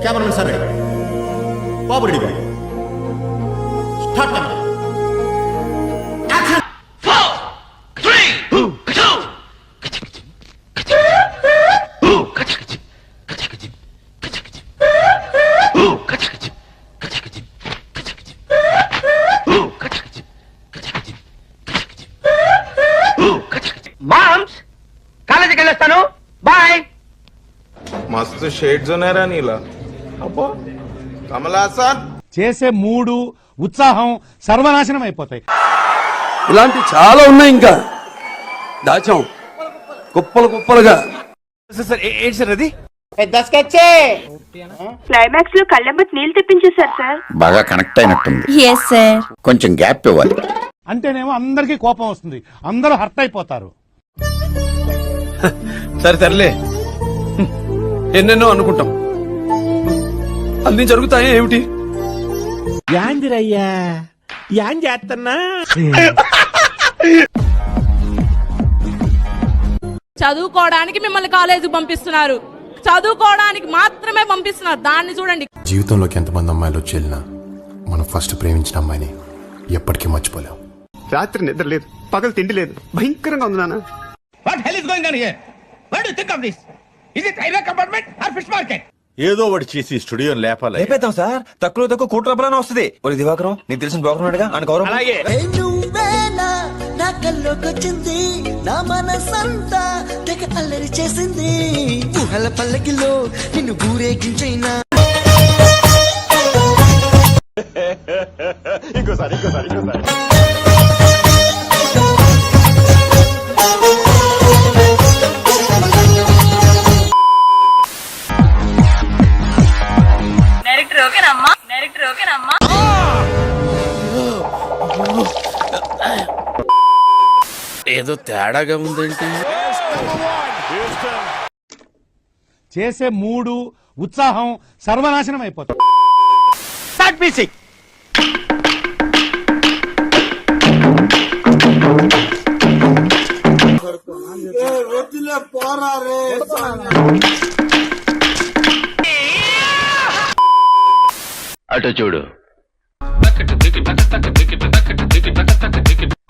Cameramen sir బాబు ready బాబు start camera action 4 moms కాలేజీకి వెళ్ళొస్తాను bye. मस्त शेड्स ఉన్నాయరా నీలా అబ్బో కమలాసన్ చేసే మూడు ఉత్సాహం సర్వనాశనం అయిపోతాయి. ఇలాంటి చాలా ఉన్నాయి, ఇంకా దాచాం కుప్పలు కుప్పలుగా. పెద్ద స్కెచ్ క్లైమాక్స్ లో కళ్ళెమ్మటి నీళ్ళు తెప్పించేశారు సార్. బాగా కనెక్ట్ అయినట్టుంది. Yes sir. కొంచెం గ్యాప్ ఇవ్వాలి. అంటేనేమో అందరికీ కోపం వస్తుంది, అందరూ హర్ట్ అయిపోతారు. సరే సర్లే, ఎన్నెన్నో అనుకుంటాం, అన్ని జరుగుతాయి ఏమిటి? యాందిరయ్యా యాం చేస్తున్నా? చదువుకోవడానికి మిమ్మల్ని కాలేజీకి పంపిస్తున్నారు, చదువుకోవడానికి మాత్రమే పంపిస్తున్నారు. దాన్ని చూడండి. జీవితంలోకి ఎంతమంది అమ్మాయిలు వచ్చి వెళ్ళినా మనం ఫస్ట్ ప్రేమించిన అమ్మాయిని ఎప్పటికీ మర్చిపోలేం. రాత్రి నిద్ర లేదు, పగలు తిండి లేదు, భయంకరంగా ఉంది నాన్న. What hell is going on here? What do you think of this? Is it railway compartment or fish market? ఏదో ఒకటి చేసి స్టూడియో లేపాలి. లేపేద్దాం సార్, తక్కువ కోటి రూపాయలని వస్తుంది. ఒరే దివాకరం, నీకు తెలిసిన బ్రోకర్ ఆయన గౌరవం. అలాగే నా కల్లోకొచ్చింది, నా మనసంతా తెగ అల్లరి చేసింది. ఊహల పల్లకిలో నిన్ను ఊరేగించైనా. ఇంకోసారి డైరెక్టర్ ఓకేనమ్మా? ఏదో తేడాగా ఉందేంటి? చేసే మూడు ఉత్సాహం సర్వనాశనం అయిపోతాయి. Start music. అటు చూడు,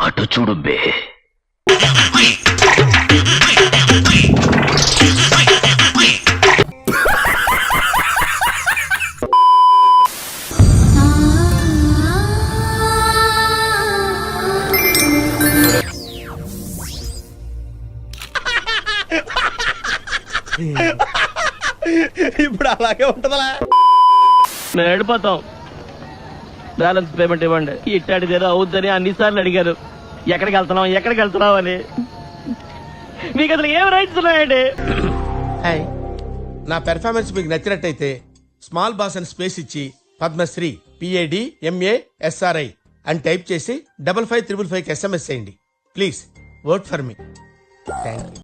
అటు చూడు బే. ఇప్పుడు అలాగే ఉంటదా? మేము వెళ్ళిపోతాం, బ్యాలెన్స్ పేమెంట్ ఇవ్వండి. ఇట్టాడిదేదో అవుద్దని అన్నిసార్లు అడిగారు. ఎక్కడికి వెళ్తున్నాం అని. మీకు అసలు ఏం రైట్స్ ఉన్నాయండి? నా పెర్ఫార్మెన్స్ మీకు నచ్చినట్టయితే స్మాల్ బాస్ అని స్పేస్ ఇచ్చి పద్మశ్రీ PADMASRI అని టైప్ చేసి 5555 SMS చేయండి. Please vote for me. Thank you.